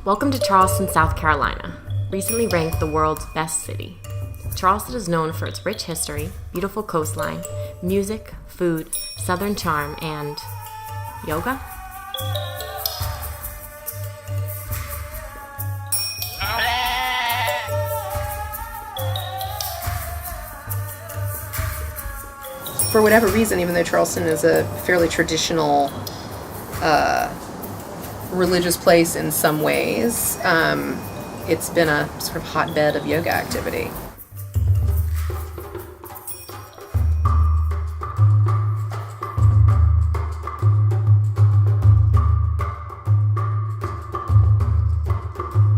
Welcome to Charleston, South Carolina, recently ranked the world's best city. Charleston is known for its rich history, beautiful coastline, music, food, southern charm, and yoga? For whatever reason, even though Charleston is a fairly traditional religious place in some ways, it's been a sort of hotbed of yoga activity.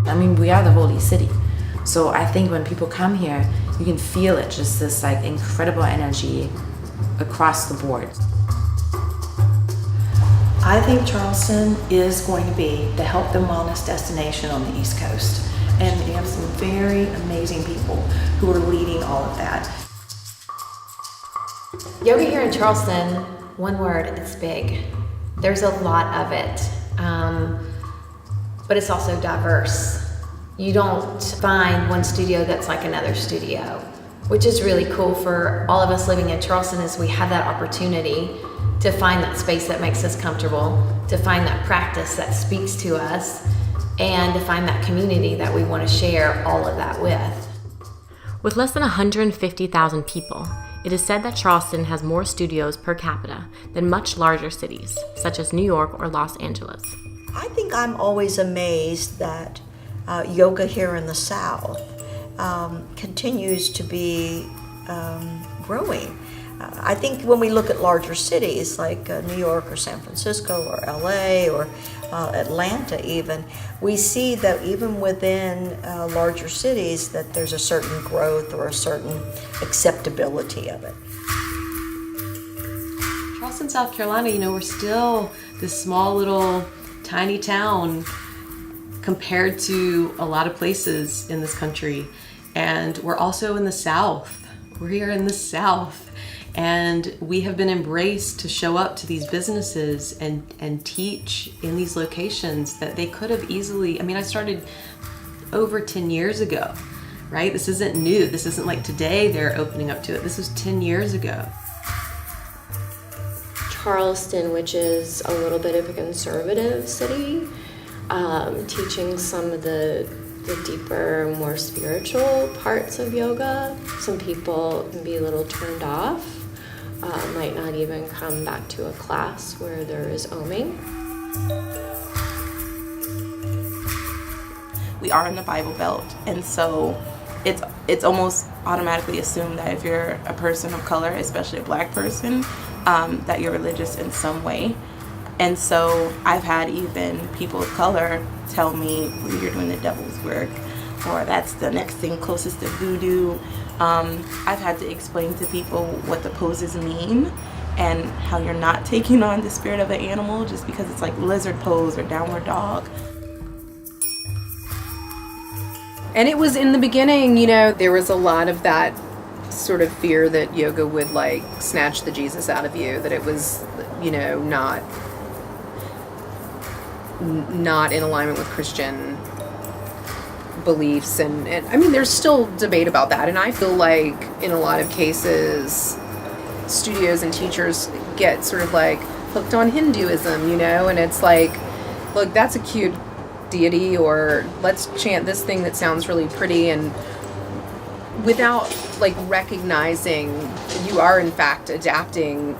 I mean, we are the holy city. So I think when people come here, you can feel it, just this like incredible energy across the board. I think Charleston is going to be the health and wellness destination on the East Coast. And we have some very amazing people who are leading all of that. Yoga here in Charleston, one word, it's big. There's a lot of it, but it's also diverse. You don't find one studio that's like another studio, which is really cool for all of us living in Charleston, is we have that opportunity to find that space that makes us comfortable, to find that practice that speaks to us, and to find that community that we want to share all of that with. With less than 150,000 people, it is said that Charleston has more studios per capita than much larger cities, such as New York or Los Angeles. I think I'm always amazed that yoga here in the South continues to be growing. I think when we look at larger cities like New York or San Francisco or LA or Atlanta even, we see that even within larger cities that there's a certain growth or a certain acceptability of it. Charleston, South Carolina, we're still this small little tiny town compared to a lot of places in this country. And we're also in the South. We're here in the South. And we have been embraced to show up to these businesses and teach in these locations that they could have easily, I started over 10 years ago, right? This isn't new. This isn't like today they're opening up to it. This was 10 years ago. Charleston, which is a little bit of a conservative city, teaching some of the deeper, more spiritual parts of yoga. Some people can be a little turned off, might not even come back to a class where there is oming. We are in the Bible Belt, and so it's almost automatically assumed that if you're a person of color, especially a black person, that you're religious in some way. And so I've had even people of color tell me, well, you're doing the devil's work, or that's the next thing closest to voodoo. I've had to explain to people what the poses mean and how you're not taking on the spirit of an animal just because it's like lizard pose or downward dog. And it was in the beginning, there was a lot of that sort of fear that yoga would like snatch the Jesus out of you, that it was, not in alignment with Christian beliefs. And there's still debate about that. And I feel like in a lot of cases, studios and teachers get sort of like hooked on Hinduism, and it's like, look, that's a cute deity, or let's chant this thing that sounds really pretty, and without like recognizing you are in fact adapting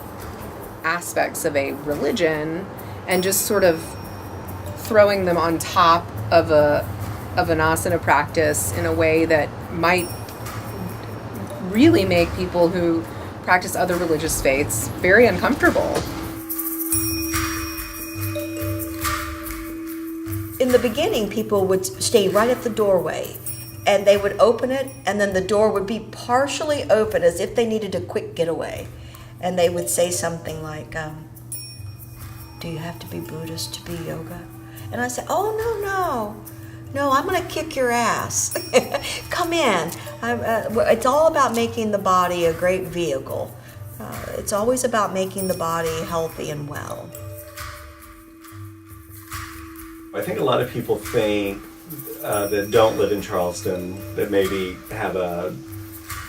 aspects of a religion and just sort of throwing them on top of an asana practice in a way that might really make people who practice other religious faiths very uncomfortable. In the beginning, people would stay right at the doorway, and they would open it, and then the door would be partially open as if they needed a quick getaway. And they would say something like, do you have to be Buddhist to be yoga? And I said, oh, no, I'm going to kick your ass. Come in. It's all about making the body a great vehicle. It's always about making the body healthy and well. I think a lot of people think that don't live in Charleston, that maybe have a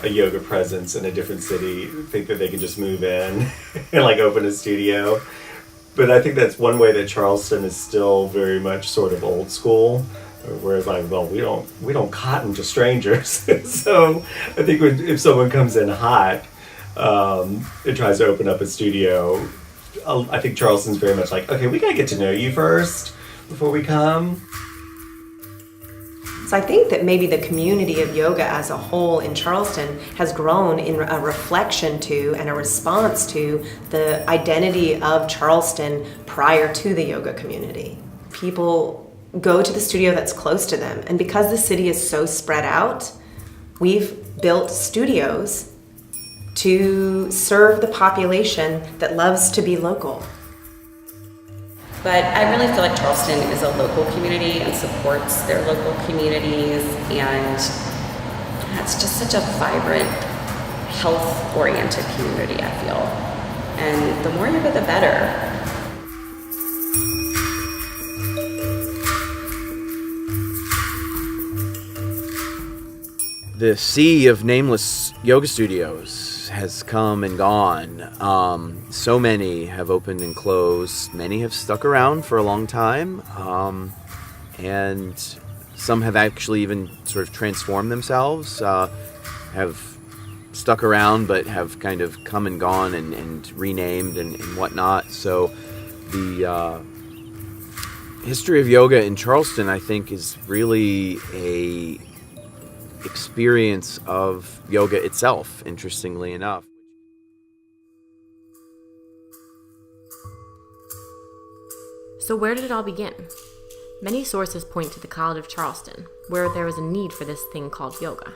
yoga presence in a different city, think that they can just move in and like open a studio. But I think that's one way that Charleston is still very much sort of old school, where it's like, well, we don't cotton to strangers. So I think if someone comes in hot and tries to open up a studio, I think Charleston's very much like, okay, we gotta get to know you first before we come. So I think that maybe the community of yoga as a whole in Charleston has grown in a reflection to and a response to the identity of Charleston prior to the yoga community. People go to the studio that's close to them, and because the city is so spread out, we've built studios to serve the population that loves to be local. But I really feel like Charleston is a local community and supports their local communities, and it's just such a vibrant, health-oriented community, I feel. And the more yoga, the better. The sea of nameless yoga studios has come and gone. So many have opened and closed. Many have stuck around for a long time. And some have actually even sort of transformed themselves, have stuck around but have kind of come and gone and renamed and whatnot. So the history of yoga in Charleston, I think, is really a experience of yoga itself, interestingly enough. So where did it all begin? Many sources point to the College of Charleston, where there was a need for this thing called yoga.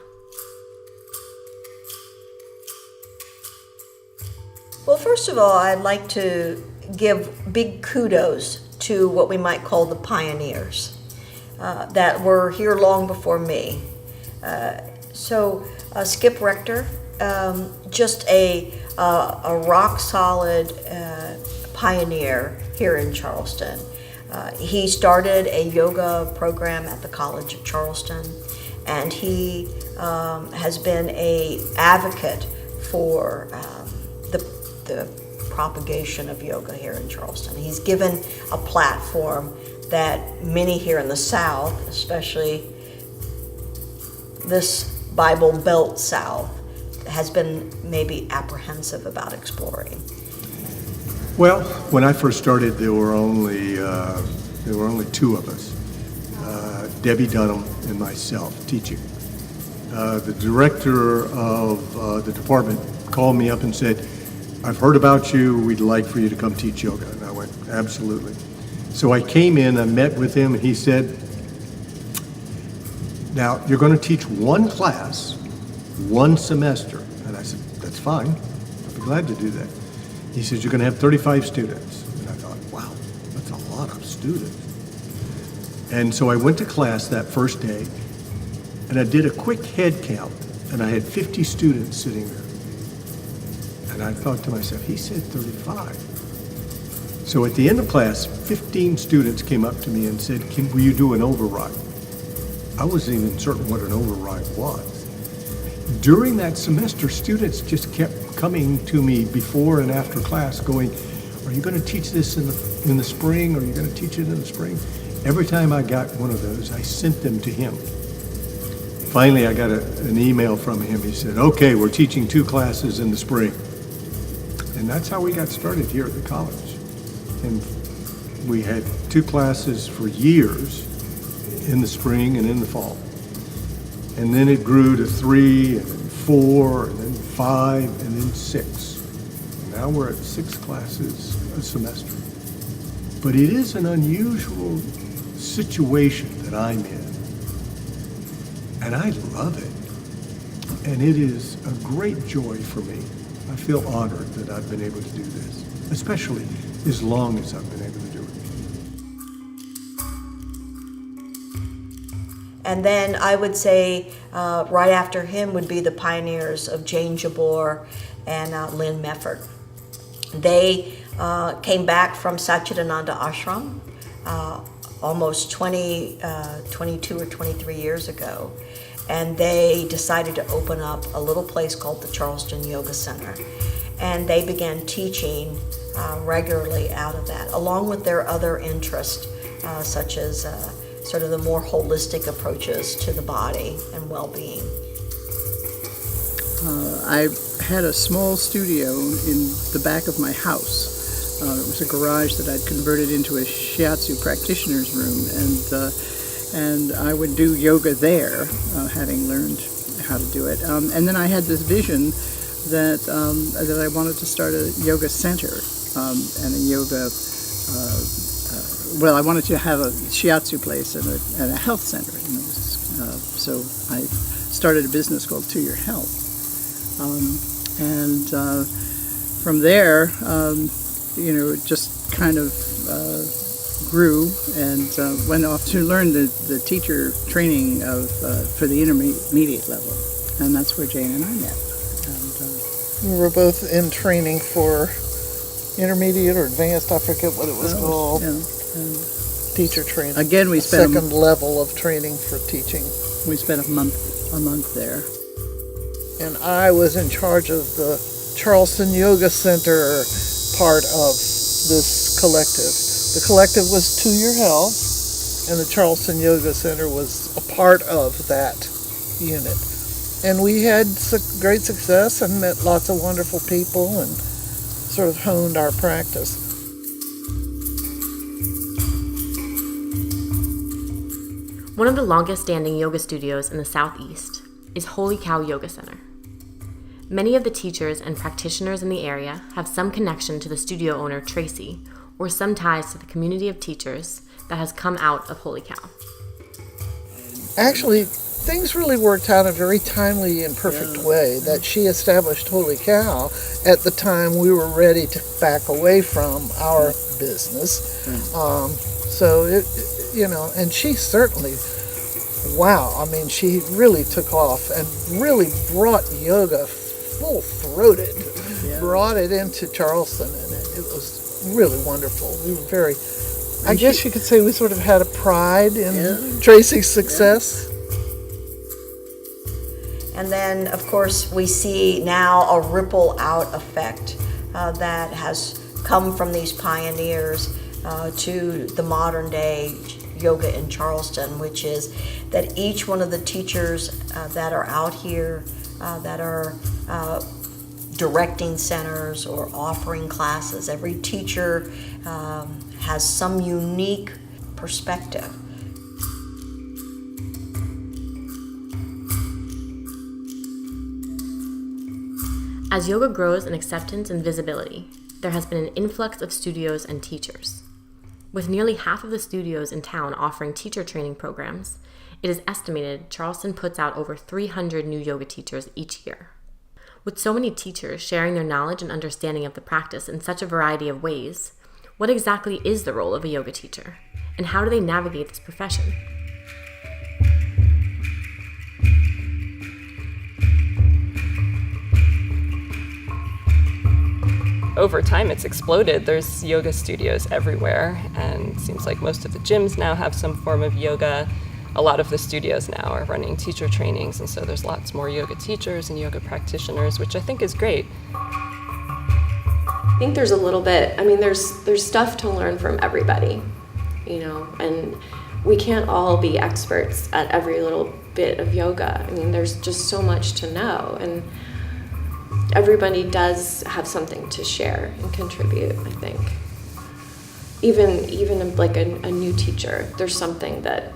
Well, first of all, I'd like to give big kudos to what we might call the pioneers that were here long before me. So Skip Rector, just a rock solid pioneer here in Charleston. He started a yoga program at the College of Charleston, and he has been an advocate for the propagation of yoga here in Charleston. He's given a platform that many here in the South, especially this Bible Belt South, has been maybe apprehensive about exploring. Well, when I first started, there were only two of us, Debbie Dunham and myself, teaching. The director of the department called me up and said, "I've heard about you, we'd like for you to come teach yoga." And I went, "Absolutely." So I came in, I met with him, and he said, "Now, you're going to teach one class, one semester." And I said, "That's fine. I'd be glad to do that." He says, "You're going to have 35 students." And I thought, wow, that's a lot of students. And so I went to class that first day, and I did a quick head count, and I had 50 students sitting there. And I thought to myself, he said 35. So at the end of class, 15 students came up to me and said, will you do an override? I wasn't even certain what an override was. During that semester, students just kept coming to me before and after class going, "Are you going to teach this in the spring? Are you going to teach it in the spring?" Every time I got one of those, I sent them to him. Finally, I got an email from him. He said, "Okay, we're teaching 2 classes in the spring." And that's how we got started here at the college. And we had 2 classes for years, in the spring and in the fall. And then it grew to 3, and then 4, and then 5, and then 6. Now we're at 6 classes a semester. But it is an unusual situation that I'm in. And I love it. And it is a great joy for me. I feel honored that I've been able to do this, especially as long as I've been able to do it. And then I would say right after him would be the pioneers of Jane Jabor and Lynn Mefford. They came back from Satchidananda Ashram almost 22 or 23 years ago. And they decided to open up a little place called the Charleston Yoga Center. And they began teaching regularly out of that, along with their other interests, such as sort of the more holistic approaches to the body and well-being. I had a small studio in the back of my house. It was a garage that I'd converted into a shiatsu practitioner's room, and I would do yoga there, having learned how to do it. And then I had this vision that I wanted to start a yoga center and a yoga. I wanted to have a shiatsu place and a health center. So I started a business called To Your Health. From there, it just kind of grew and went off to learn the teacher training for the intermediate level. And that's where Jane and I met. We were both in training for intermediate or advanced, I forget what it was called. Yeah. Teacher training. Again, we spent second level of training for teaching. We spent a month there. And I was in charge of the Charleston Yoga Center part of this collective. The collective was To Your Health, and the Charleston Yoga Center was a part of that unit. And we had great success and met lots of wonderful people and sort of honed our practice. One of the longest standing yoga studios in the Southeast is Holy Cow Yoga Center. Many of the teachers and practitioners in the area have some connection to the studio owner, Tracy, or some ties to the community of teachers that has come out of Holy Cow. Actually, things really worked out in a very timely and perfect way that she established Holy Cow at the time we were ready to back away from our business. And she certainly, she really took off and really brought yoga full-throated, brought it into Charleston, and it was really wonderful. We were very, I guess you could say we sort of had a pride in Tracy's success. And then, of course, we see now a ripple out effect that has come from these pioneers to the modern day yoga in Charleston, which is that each one of the teachers that are out here that are directing centers or offering classes, every teacher has some unique perspective. As yoga grows in acceptance and visibility, there has been an influx of studios and teachers. With nearly half of the studios in town offering teacher training programs, it is estimated Charleston puts out over 300 new yoga teachers each year. With so many teachers sharing their knowledge and understanding of the practice in such a variety of ways, what exactly is the role of a yoga teacher, and how do they navigate this profession? Over time, it's exploded. There's yoga studios everywhere, and it seems like most of the gyms now have some form of yoga. A lot of the studios now are running teacher trainings, and so there's lots more yoga teachers and yoga practitioners, which I think is great. I think there's a little bit, there's stuff to learn from everybody, and we can't all be experts at every little bit of yoga. There's just so much to know, and everybody does have something to share and contribute, I think. Even like a new teacher, there's something that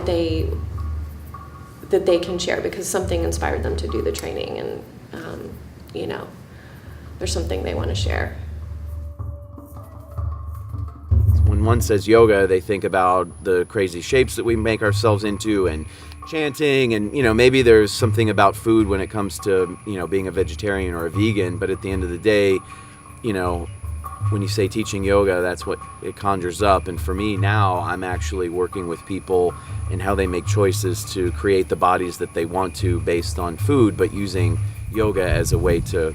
they can share because something inspired them to do the training, and there's something they want to share. When one says yoga, they think about the crazy shapes that we make ourselves into and chanting, and maybe there's something about food when it comes to being a vegetarian or a vegan, but at the end of the day, when you say teaching yoga, that's what it conjures up. And for me now, I'm actually working with people and how they make choices to create the bodies that they want to based on food, but using yoga as a way to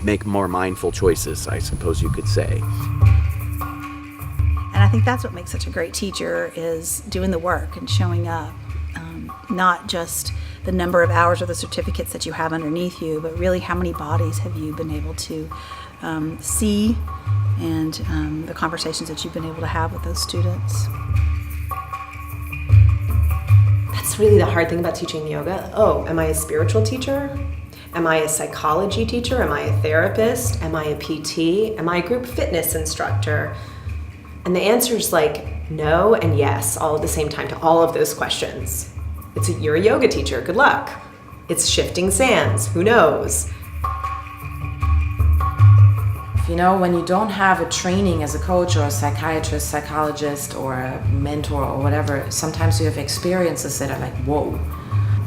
make more mindful choices, I suppose you could say. And I think that's what makes such a great teacher, is doing the work and showing up. Not just the number of hours or the certificates that you have underneath you, but really how many bodies have you been able to see, and the conversations that you've been able to have with those students. That's really the hard thing about teaching yoga. Oh, am I a spiritual teacher? Am I a psychology teacher? Am I a therapist? Am I a PT? Am I a group fitness instructor? And the answer is like no and yes, all at the same time to all of those questions. You're a yoga teacher, good luck. It's shifting sands, who knows? You know, when you don't have a training as a coach or a psychiatrist, psychologist, or a mentor or whatever, sometimes you have experiences that are like, whoa.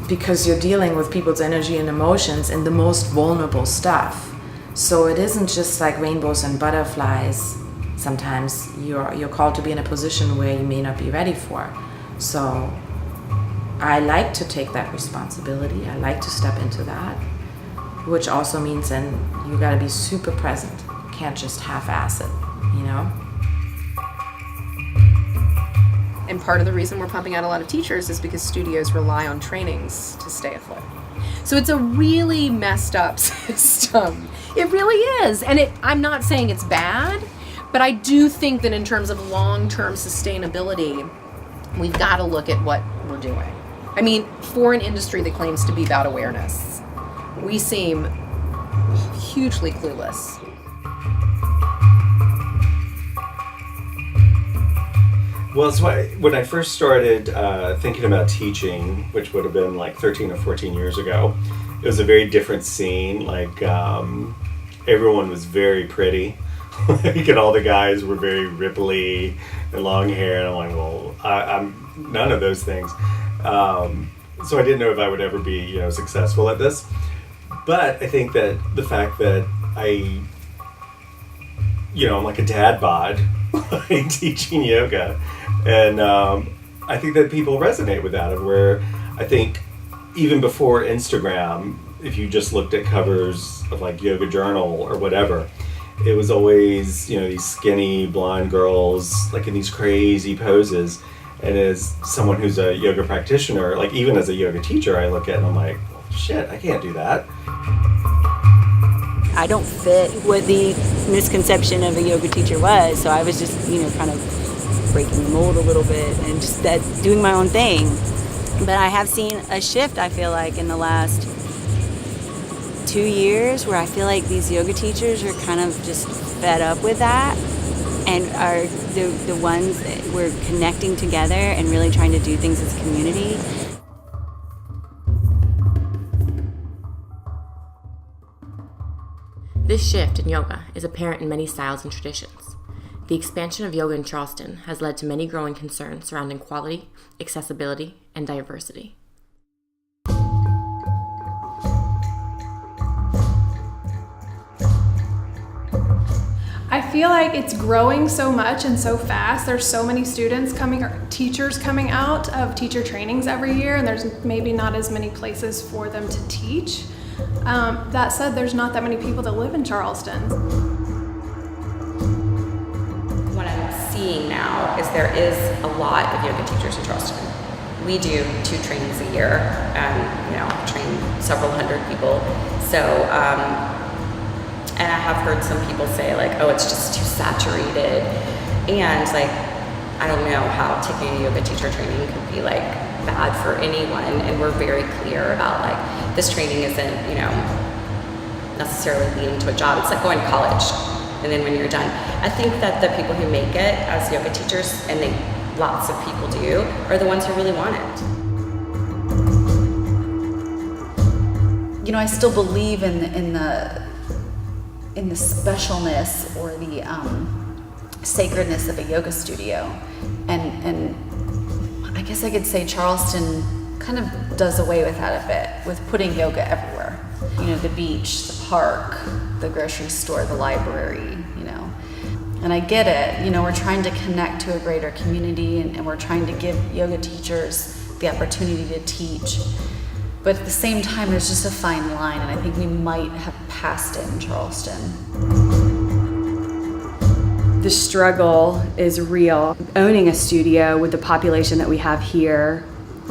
Because you're dealing with people's energy and emotions and the most vulnerable stuff. So it isn't just like rainbows and butterflies. Sometimes you're called to be in a position where you may not be ready for. So I like to take that responsibility. I like to step into that, which also means then you gotta be super present. Can't just half-ass it, you know? And part of the reason we're pumping out a lot of teachers is because studios rely on trainings to stay afloat. So it's a really messed up system. It really is. And I'm not saying it's bad, but I do think that in terms of long-term sustainability, we've got to look at what we're doing. I mean, for an industry that claims to be about awareness, we seem hugely clueless. Well, it's why when I first started thinking about teaching, which would have been like 13 or 14 years ago, it was a very different scene. Like everyone was very pretty. And all the guys were very ripply and long hair. And I'm like, well, I'm none of those things. So I didn't know if I would ever be, successful at this. But I think that the fact that I'm like a dad bod teaching yoga. And I think that people resonate with that, of where I think even before Instagram, if you just looked at covers of like Yoga Journal or whatever, it was always, these skinny blonde girls like in these crazy poses. And as someone who's a yoga practitioner, like even as a yoga teacher, I look at it and I'm like, well, shit, I can't do that. I don't fit what the misconception of a yoga teacher was, so I was just, kind of breaking the mold a little bit and just doing my own thing. But I have seen a shift, I feel like, in the last 2 years, where I feel like these yoga teachers are kind of just fed up with that and are the ones that we're connecting together and really trying to do things as a community. This shift in yoga is apparent in many styles and traditions. The expansion of yoga in Charleston has led to many growing concerns surrounding quality, accessibility, and diversity. I feel like it's growing so much and so fast. There's so many students coming, or teachers coming out of teacher trainings every year, and there's maybe not as many places for them to teach. That said, there's not that many people that live in Charleston. What I'm seeing now is there is a lot of yoga teachers in Charleston. We do 2 trainings a year, and train several hundred people. So, and I have heard some people say like, oh, it's just too saturated, and like, I don't know how taking a yoga teacher training could be like bad for anyone, and we're very clear about like this training isn't necessarily leading to a job. It's like going to college, and then when you're done, I think that the people who make it as yoga teachers, and lots of people do, are the ones who really want it. I still believe in the specialness or the sacredness of a yoga studio, and I guess I could say Charleston kind of does away with that a bit, with putting yoga everywhere. The beach, the park, the grocery store, the library, And I get it, we're trying to connect to a greater community, and we're trying to give yoga teachers the opportunity to teach. But at the same time, there's just a fine line, and I think we might have passed it in Charleston. The struggle is real. Owning a studio with the population that we have here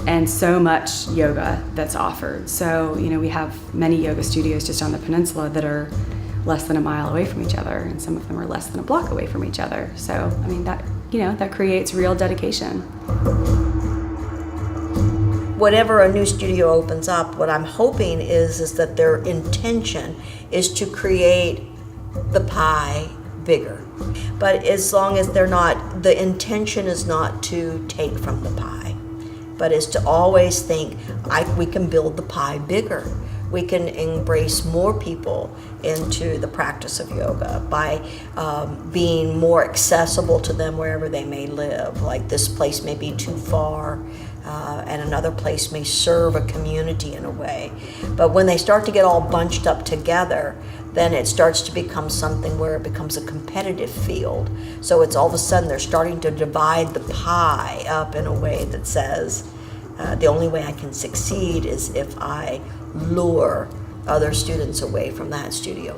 and so much yoga that's offered. So, we have many yoga studios just on the peninsula that are less than a mile away from each other, and some of them are less than a block away from each other. So, that creates real dedication. Whatever a new studio opens up, what I'm hoping is that their intention is to create the pie bigger. But as long as the intention is not to take from the pie, but is to always think, we can build the pie bigger. We can embrace more people into the practice of yoga by being more accessible to them wherever they may live. Like this place may be too far, and another place may serve a community in a way. But when they start to get all bunched up together, then it starts to become something where it becomes a competitive field. So it's all of a sudden they're starting to divide the pie up in a way that says, the only way I can succeed is if I lure other students away from that studio.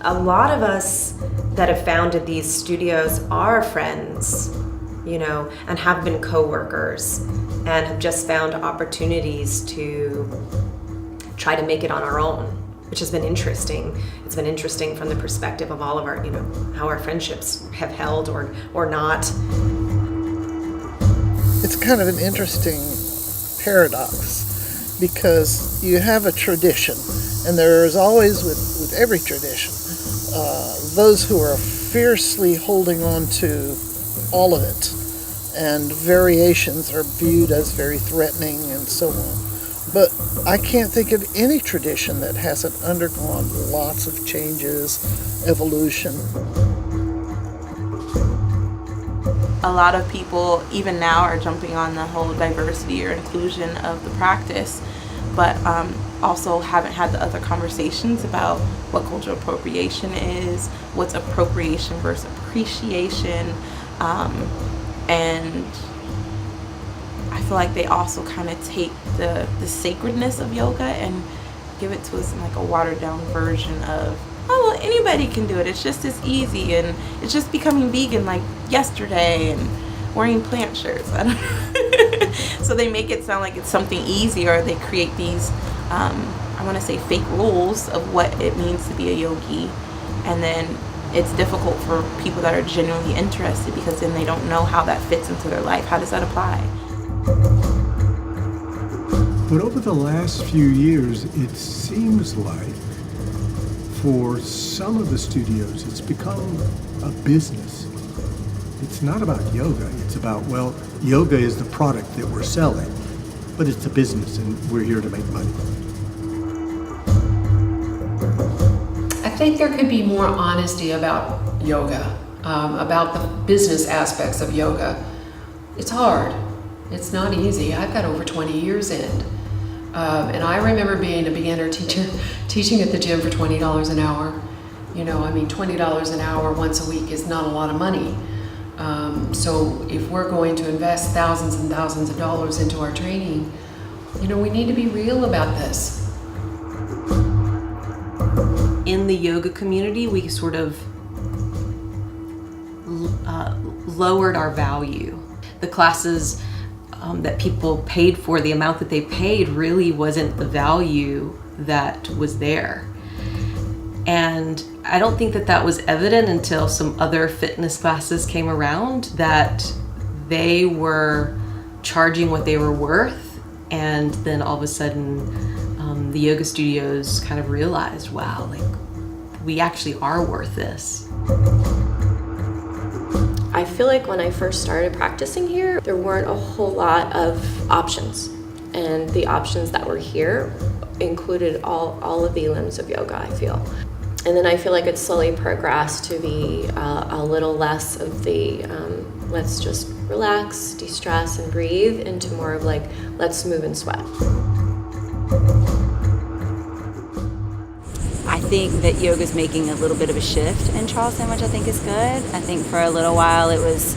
A lot of us that have founded these studios are friends, and have been co-workers and have just found opportunities to try to make it on our own, which has been interesting. It's been interesting from the perspective of all of our, how our friendships have held or not. It's kind of an interesting paradox because you have a tradition, and there is always, with every tradition, those who are fiercely holding on to all of it, and variations are viewed as very threatening and so on. But I can't think of any tradition that hasn't undergone lots of changes, evolution. A lot of people, even now, are jumping on the whole diversity or inclusion of the practice, but also haven't had the other conversations about what cultural appropriation is, what's appropriation versus appreciation, and I feel like they also kind of take the sacredness of yoga and give it to us in like a watered down version of, oh, well, anybody can do it. It's just as easy, and it's just becoming vegan like yesterday and wearing plant shirts. I don't know. So they make it sound like it's something easy, or they create these, I want to say fake rules of what it means to be a yogi. And then it's difficult for people that are genuinely interested because then they don't know how that fits into their life. How does that apply? But over the last few years, it seems like for some of the studios, it's become a business. It's not about yoga. It's about, well, yoga is the product that we're selling, but it's a business and we're here to make money. I think there could be more honesty about yoga, about the business aspects of yoga. It's hard. It's not easy. I've got over 20 years in. And I remember being a beginner teacher, teaching at the gym for $20 an hour. $20 an hour once a week is not a lot of money. So if we're going to invest thousands and thousands of dollars into our training, we need to be real about this. In the yoga community, we sort of lowered our value. The classes that people paid for, the amount that they paid really wasn't the value that was there. And I don't think that was evident until some other fitness classes came around, that they were charging what they were worth, and then all of a sudden the yoga studios kind of realized, wow, like we actually are worth this. I feel like when I first started practicing here, there weren't a whole lot of options. And the options that were here included all of the limbs of yoga, I feel. And then I feel like it's slowly progressed to be a little less of the let's just relax, de-stress, and breathe, into more of like, let's move and sweat. I think that yoga's making a little bit of a shift in Charleston, which I think is good. I think for a little while it was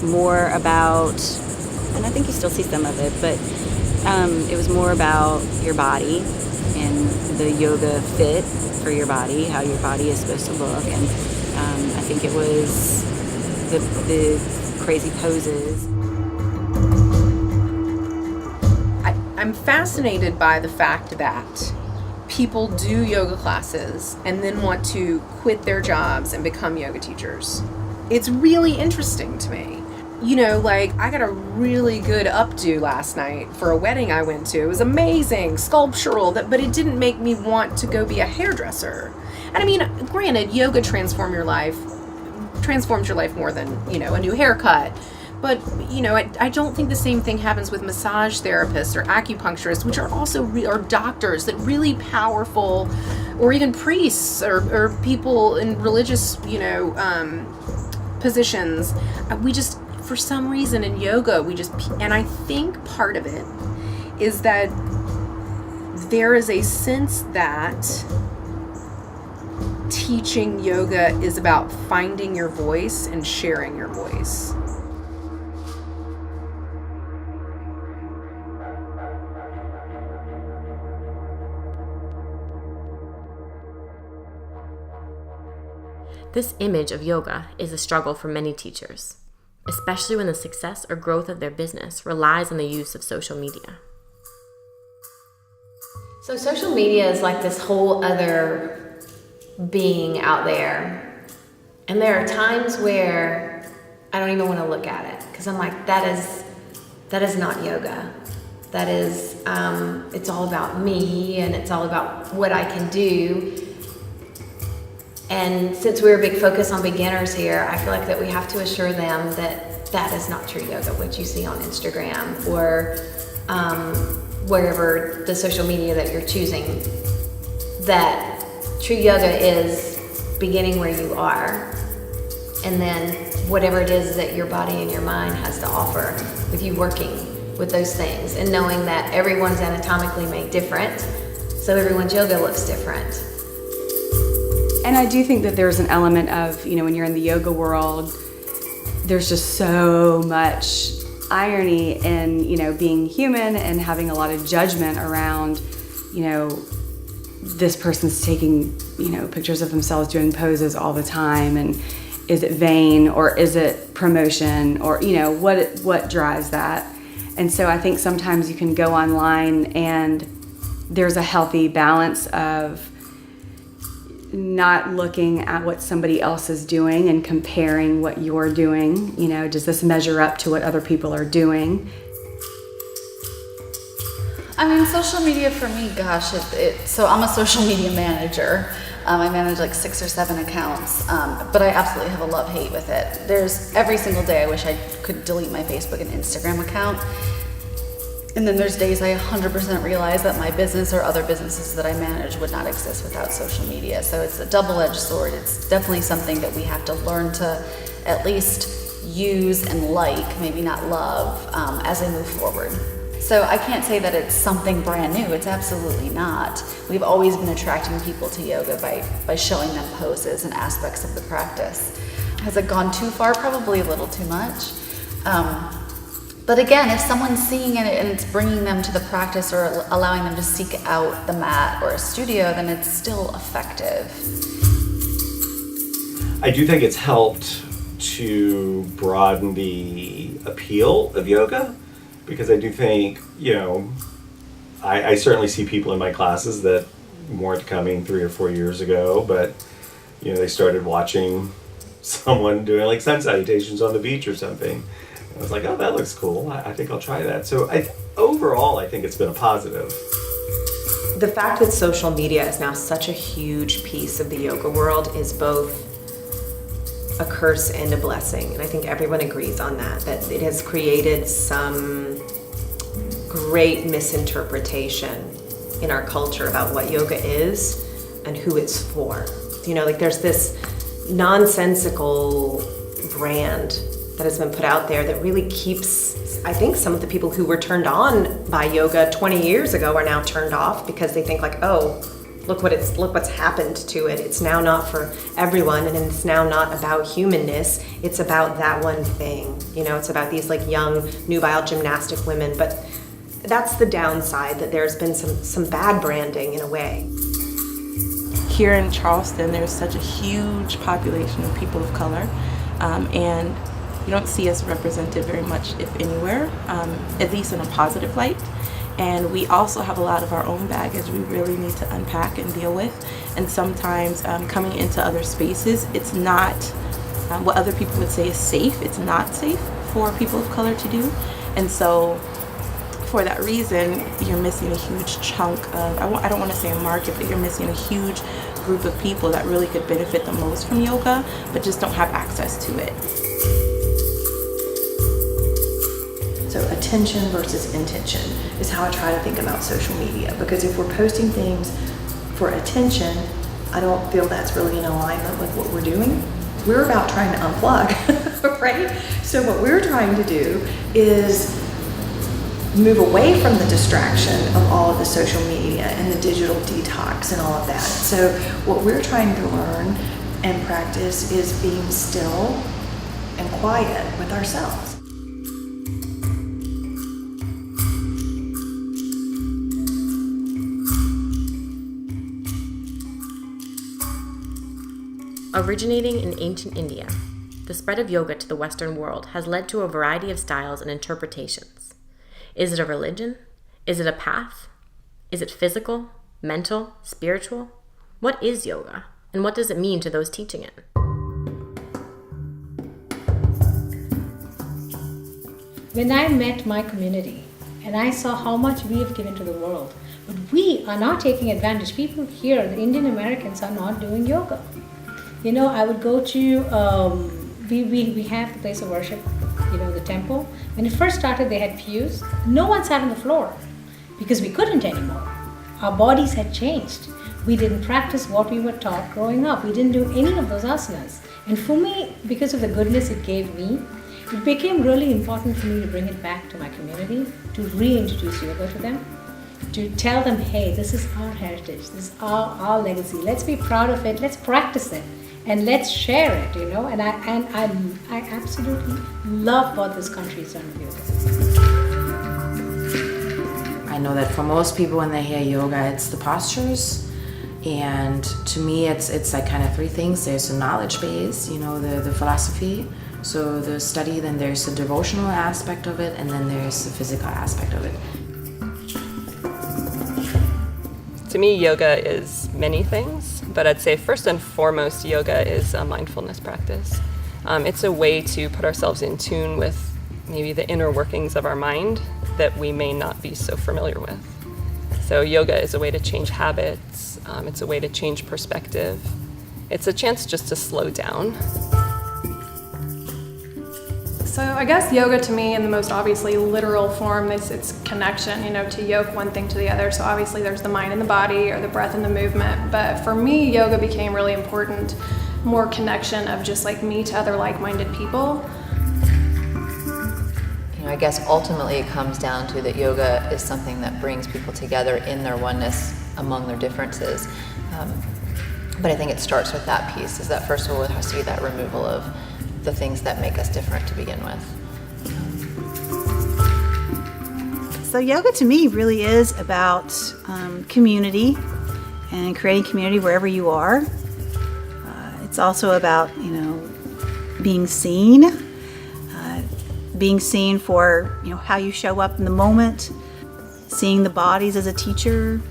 more about, and I think you still see some of it, but it was more about your body in the yoga fit for your body, how your body is supposed to look. And I think it was the crazy poses. I'm fascinated by the fact that people do yoga classes and then want to quit their jobs and become yoga teachers. It's really interesting to me. You know, like, I got a really good updo last night for a wedding I went to. It was amazing, sculptural, but it didn't make me want to go be a hairdresser. And I mean, granted, yoga transforms your life more than, you know, a new haircut. But, you know, I don't think the same thing happens with massage therapists or acupuncturists, which are also or doctors, that really powerful, or even priests or people in religious, you know, positions. We just, for some reason in yoga, and I think part of it is that there is a sense that teaching yoga is about finding your voice and sharing your voice. This image of yoga is a struggle for many teachers, especially when the success or growth of their business relies on the use of social media. So social media is like this whole other being out there. And there are times where I don't even want to look at it because I'm like, that is not yoga. That is, it's all about me and it's all about what I can do. And since we're a big focus on beginners here, I feel like that we have to assure them that that is not true yoga, what you see on Instagram or wherever the social media that you're choosing. That true yoga is beginning where you are, and then whatever it is that your body and your mind has to offer with you working with those things and knowing that everyone's anatomically made different, so everyone's yoga looks different. And I do think that there's an element of, you know, when you're in the yoga world, there's just so much irony in, you know, being human and having a lot of judgment around, you know, this person's taking, you know, pictures of themselves doing poses all the time, and is it vain or is it promotion, or, you know, what drives that? And so I think sometimes you can go online and there's a healthy balance of not looking at what somebody else is doing and comparing what you're doing. You know, does this measure up to what other people are doing? I mean, social media for me, gosh, so I'm a social media manager. I manage like 6 or 7 accounts, but I absolutely have a love-hate with it. There's every single day I wish I could delete my Facebook and Instagram account. And then there's days I 100% realize that my business or other businesses that I manage would not exist without social media. So it's a double-edged sword. It's definitely something that we have to learn to at least use and like, maybe not love, as I move forward. So I can't say that it's something brand new. It's absolutely not. We've always been attracting people to yoga by showing them poses and aspects of the practice. Has it gone too far? Probably a little too much. But again, if someone's seeing it and it's bringing them to the practice or allowing them to seek out the mat or a studio, then it's still effective. I do think it's helped to broaden the appeal of yoga, because I do think, you know, I certainly see people in my classes that weren't coming 3 or 4 years ago, but, you know, they started watching someone doing like sun salutations on the beach or something. I was like, oh, that looks cool. I think I'll try that. So overall, I think it's been a positive. The fact that social media is now such a huge piece of the yoga world is both a curse and a blessing. And I think everyone agrees on that it has created some great misinterpretation in our culture about what yoga is and who it's for. You know, like there's this nonsensical brand that has been put out there that really keeps, I think some of the people who were turned on by yoga 20 years ago are now turned off because they think like, oh, look what's happened to it. It's now not for everyone, and it's now not about humanness. It's about that one thing. You know, it's about these like young, nubile gymnastic women, but That's the downside, that there's been some bad branding in a way. Here in Charleston, there's such a huge population of people of color, and you don't see us represented very much, if anywhere, at least in a positive light. And we also have a lot of our own baggage we really need to unpack and deal with. And sometimes coming into other spaces, it's not what other people would say is safe. It's not safe for people of color to do. And so for that reason, you're missing a huge chunk of, I don't want to say a market, but you're missing a huge group of people that really could benefit the most from yoga, but just don't have access to it. So attention versus intention is how I try to think about social media, because if we're posting things for attention, I don't feel that's really in alignment with what we're doing. We're about trying to unplug, right? So what we're trying to do is move away from the distraction of all of the social media and the digital detox and all of that. So what we're trying to learn and practice is being still and quiet with ourselves. Originating in ancient India, the spread of yoga to the Western world has led to a variety of styles and interpretations. Is it a religion? Is it a path? Is it physical, mental, spiritual? What is yoga, and what does it mean to those teaching it? When I met my community and I saw how much we have given to the world, but we are not taking advantage. People here, the Indian Americans, are not doing yoga. You know, I would go to, we have the place of worship, you know, the temple. When it first started, they had pews. No one sat on the floor because we couldn't anymore. Our bodies had changed. We didn't practice what we were taught growing up. We didn't do any of those asanas. And for me, because of the goodness it gave me, it became really important for me to bring it back to my community, to reintroduce yoga to them, to tell them, hey, this is our heritage, this is our legacy. Let's be proud of it, let's practice it. And let's share it, you know. And I absolutely love what this country has done with yoga. I know that for most people when they hear yoga, it's the postures. And to me, it's like kind of three things. There's the knowledge base, you know, the philosophy. So the study, then there's the devotional aspect of it, and then there's the physical aspect of it. To me, yoga is many things, but I'd say first and foremost, yoga is a mindfulness practice. It's a way to put ourselves in tune with maybe the inner workings of our mind that we may not be so familiar with. So yoga is a way to change habits. It's a way to change perspective. It's a chance just to slow down. So I guess yoga to me, in the most obviously literal form, is its connection, you know, to yoke one thing to the other. So obviously there's the mind and the body, or the breath and the movement. But for me, yoga became really important, more connection of just like me to other like-minded people. You know, I guess ultimately it comes down to that yoga is something that brings people together in their oneness among their differences. But I think it starts with that piece, is that first of all it has to be that removal of the things that make us different to begin with. So yoga to me really is about community and creating community wherever you are. It's also about, you know, being seen for, you know, how you show up in the moment, seeing the bodies as a teacher,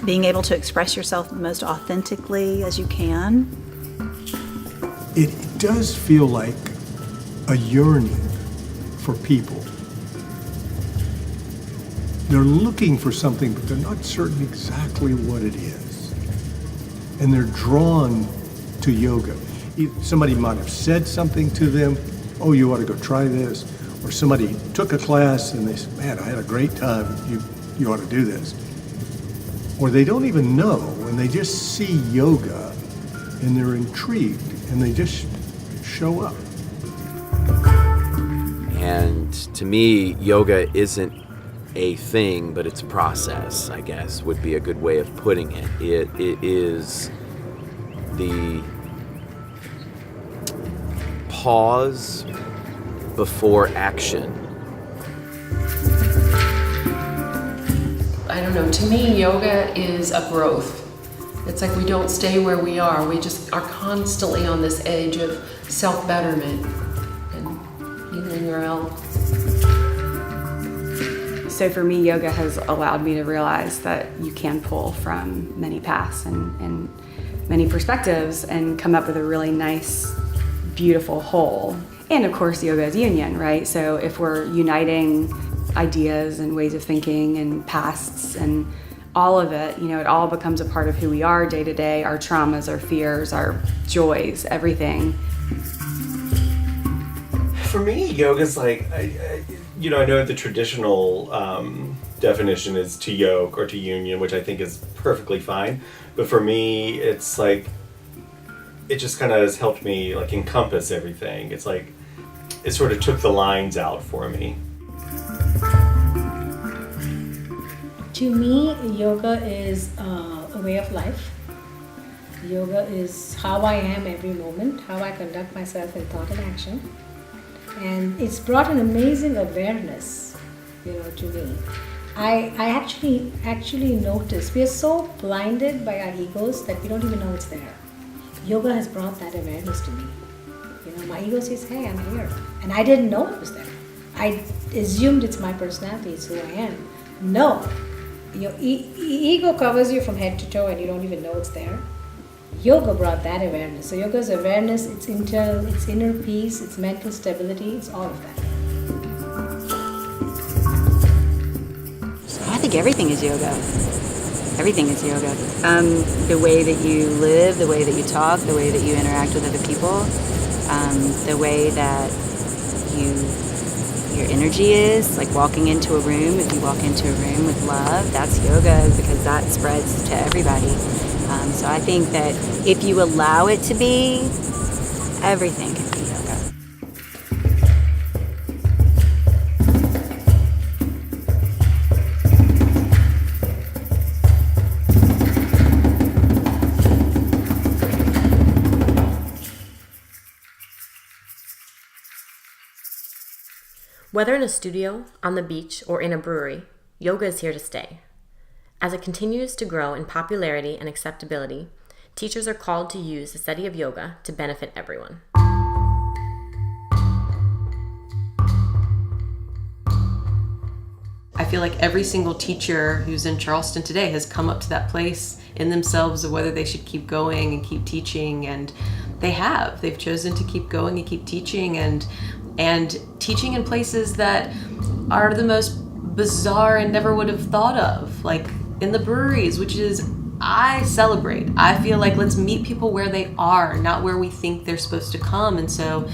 being able to express yourself the most authentically as you can. It does feel like a yearning for people. They're looking for something, but they're not certain exactly what it is. And they're drawn to yoga. Somebody might have said something to them, oh, you ought to go try this. Or somebody took a class and they said, man, I had a great time, you ought to do this. Or they don't even know, and they just see yoga and they're intrigued. And they just show up. And to me, yoga isn't a thing, but it's a process, I guess, would be a good way of putting it. It is the pause before action. I don't know, to me, yoga is a growth. It's like we don't stay where we are. We just are constantly on this edge of self-betterment and healing our health. So for me, yoga has allowed me to realize that you can pull from many paths and many perspectives and come up with a really nice, beautiful whole. And of course, yoga is union, right? So if we're uniting ideas and ways of thinking and pasts and all of it, you know, it all becomes a part of who we are day to day, our traumas, our fears, our joys, everything. For me, yoga's like, I know the traditional definition is to yoke or to union, which I think is perfectly fine. But for me, it's like, it just kind of has helped me like encompass everything. It's like, it sort of took the lines out for me. To me, yoga is a way of life. Yoga is how I am every moment, how I conduct myself in thought and action. And it's brought an amazing awareness, to me. I actually notice we are so blinded by our egos that we don't even know it's there. Yoga has brought that awareness to me. My ego says, hey, I'm here. And I didn't know it was there. I assumed it's my personality, it's who I am. No. Your ego covers you from head to toe and you don't even know it's there. Yoga brought that awareness. So yoga's awareness, it's internal, it's inner peace, it's mental stability, it's all of that. I think everything is yoga. Everything is yoga. The way that you live, the way that you talk, the way that you interact with other people, the way that your energy is, like walking into a room. If you walk into a room with love, that's yoga because that spreads to everybody. So I think that if you allow it to be, everything can be yoga. Whether in a studio, on the beach, or in a brewery, yoga is here to stay. As it continues to grow in popularity and acceptability, teachers are called to use the study of yoga to benefit everyone. I feel like every single teacher who's in Charleston today has come up to that place in themselves of whether they should keep going and keep teaching, and they have. They've chosen to keep going and keep teaching and teaching in places that are the most bizarre and never would have thought of, like in the breweries, which is, I celebrate. I feel like let's meet people where they are, not where we think they're supposed to come. And so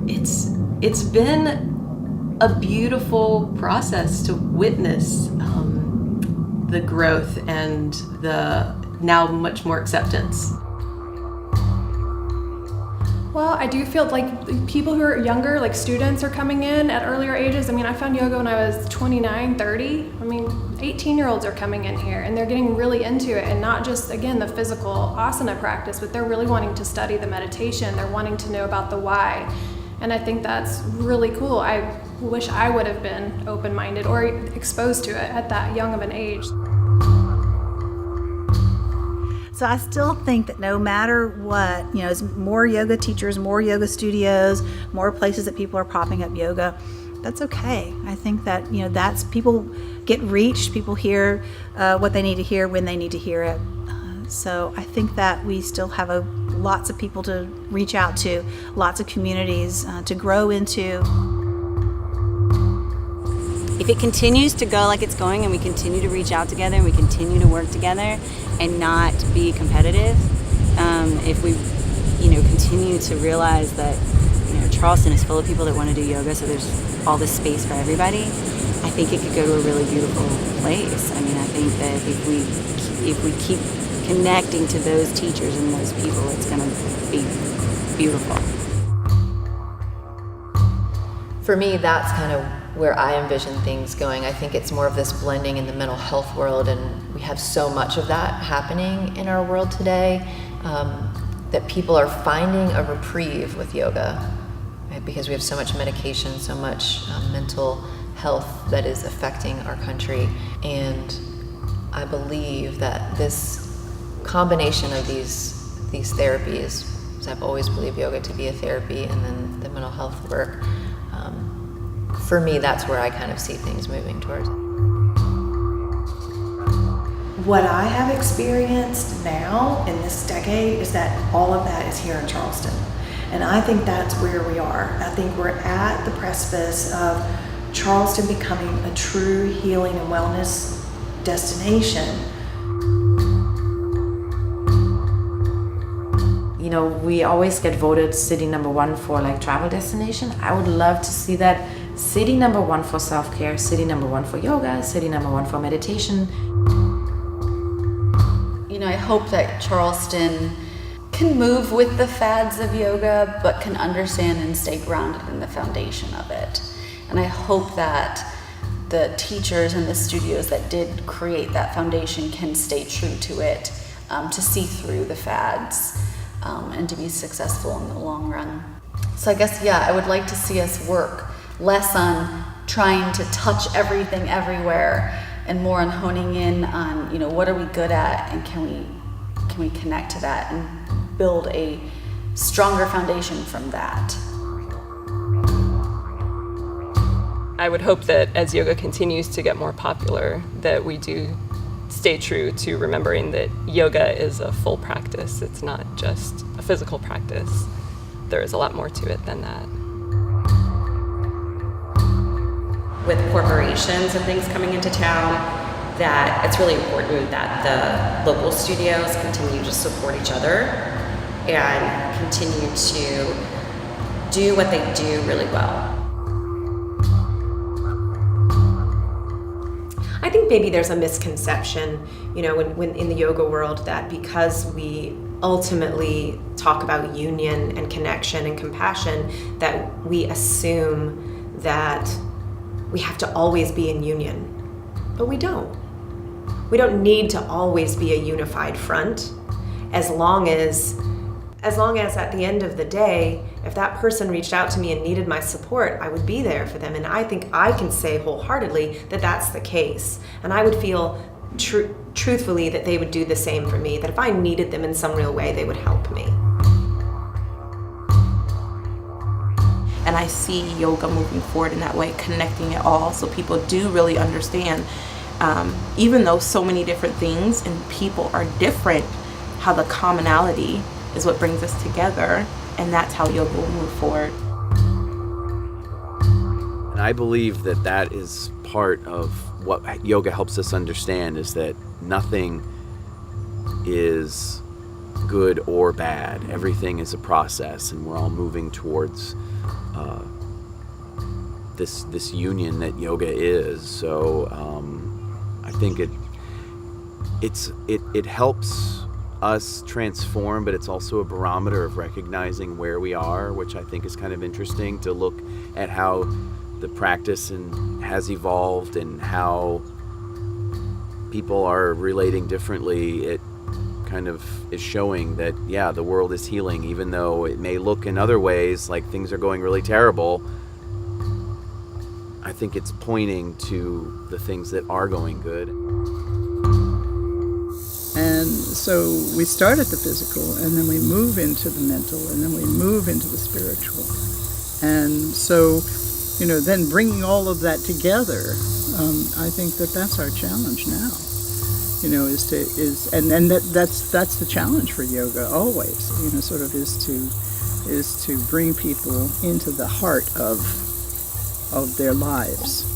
it's been a beautiful process to witness the growth and the now much more acceptance. Well, I do feel like people who are younger, like students, are coming in at earlier ages. I mean, I found yoga when I was 29, 30. I mean, 18-year-olds are coming in here and they're getting really into it, and not just, again, the physical asana practice, but they're really wanting to study the meditation. They're wanting to know about the why. And I think that's really cool. I wish I would have been open-minded or exposed to it at that young of an age. So I still think that no matter what, as more yoga teachers, more yoga studios, more places that people are popping up yoga, that's okay. I think that, that's, people get reached, people hear what they need to hear when they need to hear it. So I think that we still have lots of people to reach out to, lots of communities to grow into. If it continues to go like it's going and we continue to reach out together and we continue to work together and not be competitive, if we, continue to realize that, Charleston is full of people that want to do yoga, so there's all this space for everybody, I think it could go to a really beautiful place. I mean, I think that if we keep connecting to those teachers and those people, it's going to be beautiful. For me, that's kind of where I envision things going. I think it's more of this blending in the mental health world, and we have so much of that happening in our world today, that people are finding a reprieve with yoga, right? Because we have so much medication, so much mental health that is affecting our country. And I believe that this combination of these therapies, because I've always believed yoga to be a therapy, and then the mental health work, for me, that's where I kind of see things moving towards. What I have experienced now in this decade is that all of that is here in Charleston. And I think that's where we are. I think we're at the precipice of Charleston becoming a true healing and wellness destination. You know, we always get voted city number one for like travel destination. I would love to see that city number one for self-care, city number one for yoga, city number one for meditation. You know, I hope that Charleston can move with the fads of yoga, but can understand and stay grounded in the foundation of it. And I hope that the teachers and the studios that did create that foundation can stay true to it, to see through the fads, and to be successful in the long run. So I guess, yeah, I would like to see us work less on trying to touch everything everywhere and more on honing in on, you know, what are we good at, and can we connect to that and build a stronger foundation from that. I would hope that as yoga continues to get more popular, that we do stay true to remembering that yoga is a full practice. It's not just a physical practice. There is a lot more to it than that. With corporations and things coming into town, that it's really important that the local studios continue to support each other and continue to do what they do really well. I think maybe there's a misconception, you know, when in the yoga world, that because we ultimately talk about union and connection and compassion, that we assume that we have to always be in union. But we don't. We don't need to always be a unified front, as long as at the end of the day, if that person reached out to me and needed my support, I would be there for them. And I think I can say wholeheartedly that that's the case. And I would feel truthfully that they would do the same for me, that if I needed them in some real way, they would help me. And I see yoga moving forward in that way, connecting it all, so people do really understand, even though so many different things and people are different, how the commonality is what brings us together, and that's how yoga will move forward. And I believe that that is part of what yoga helps us understand, is that nothing is good or bad. Everything is a process, and we're all moving towards this union that yoga is. So I think it helps us transform, but it's also a barometer of recognizing where we are, which I think is kind of interesting to look at how the practice has evolved and how people are relating differently. It kind of is showing that, yeah, the world is healing, even though it may look in other ways like things are going really terrible. I think it's pointing to the things that are going good. And so we start at the physical, and then we move into the mental, and then we move into the spiritual. And so, you know, then bringing all of that together, I think that's our challenge now. You know, that's the challenge for yoga always. You know, sort of is to bring people into the heart of their lives.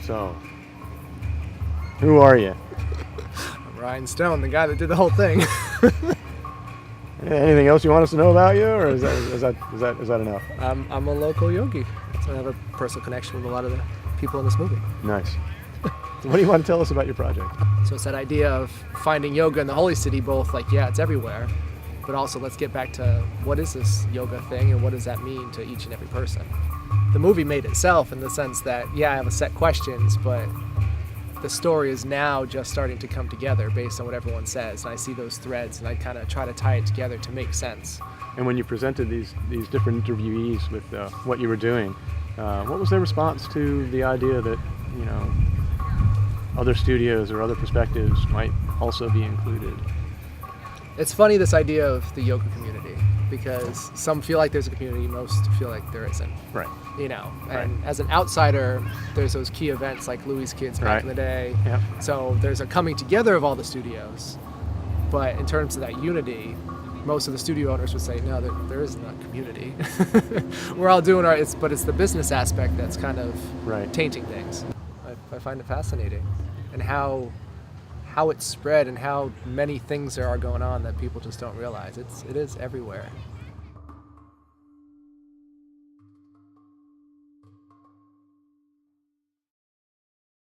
So, Who are you? I'm Ryan Stone, the guy that did the whole thing. Anything else you want us to know about you, or is that enough? I'm a local yogi, so I have a personal connection with a lot of the people in this movie. Nice. So what do you want to tell us about your project? So it's that idea of finding yoga in the holy city, both like, yeah, it's everywhere, but also let's get back to what is this yoga thing and what does that mean to each and every person. The movie made itself in the sense that, yeah, I have a set questions, but the story is now just starting to come together based on what everyone says. And I see those threads and I kind of try to tie it together to make sense. And when you presented these different interviewees with what you were doing, what was their response to the idea that, you know, other studios or other perspectives might also be included? It's funny, this idea of the yoga community, because some feel like there's a community, most feel like there isn't. Right. You know, and as an outsider, there's those key events like Louis Kids back in the day. Yep. So there's a coming together of all the studios. But in terms of that unity, most of the studio owners would say, no, there isn't a community. We're all doing but it's the business aspect that's kind of tainting things. I find it fascinating, and how it's spread and how many things there are going on that people just don't realize. It is everywhere.